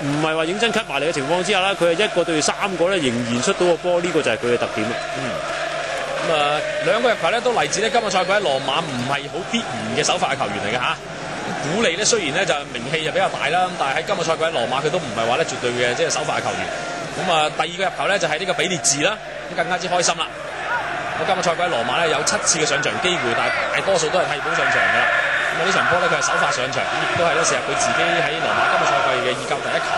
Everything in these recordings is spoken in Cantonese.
唔係話認真 cut 埋嚟嘅情況之下啦，佢係一個對3個咧，仍然出到個波，呢個就係佢嘅特點啦。兩個入球咧都嚟自咧今個賽季喺羅馬唔係好必然嘅首發嘅球員嚟嘅嚇。古利咧雖然咧就名氣就比較大啦，咁但係喺今個賽季喺羅馬佢都唔係話咧絕對嘅即係首發嘅球員。咁第二個入球咧就係呢個比列治啦，咁更加之開心啦。咁今個賽季喺羅馬咧有7次嘅上場機會，但係大多數都係替補上場㗎啦。咁呢場波咧佢係首發上場，咁亦都係咧射入佢自己喺羅馬今個賽季嘅意甲第一球。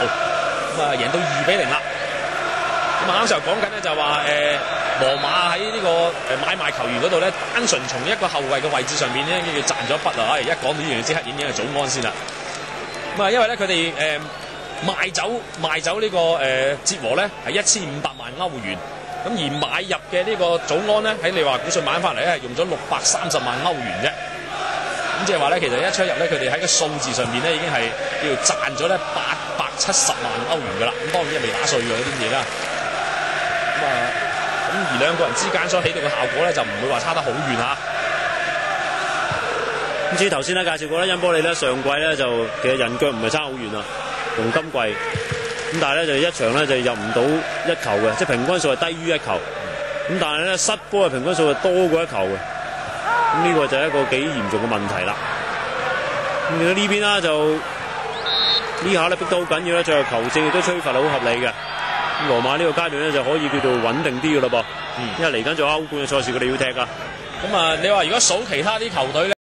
贏到2-0啦。咁啱先講緊咧就話羅馬喺呢個買賣球員嗰度咧，單純從一個後衞嘅位置上邊咧，叫賺咗一筆啊！一講到呢樣嘢，即刻點影係早安先啦。因為咧佢哋賣走呢個哲和咧係1500萬歐元，咁而買入嘅呢個早安咧喺利華古遜買翻嚟咧係用咗630萬歐元啫。咁即係話咧，其實一出入咧，佢哋喺個數字上面咧已經係叫賺咗咧870萬歐元㗎啦。咁當然係未打稅嗰啲嘢啦。咁而兩個人之間所起到嘅效果咧，就唔會話差得好遠嚇。咁至於頭先咧介紹過咧，恩波利咧上季咧就其實人腳唔係差好遠啊，同今季。咁但係咧就一場咧就入唔到1球嘅，即係平均數係低於1球。咁但係咧失波嘅平均數係多過1球嘅。咁呢個就係一個幾嚴重嘅問題啦。咁見到呢邊啦，就呢下咧逼得好緊要啦，最後球證亦都吹罰好合理嘅。咁羅馬呢個階段咧就可以叫做穩定啲嘅咯噃。因為嚟緊做歐冠嘅賽事，佢哋要踢啊。咁你話如果數其他啲球隊咧？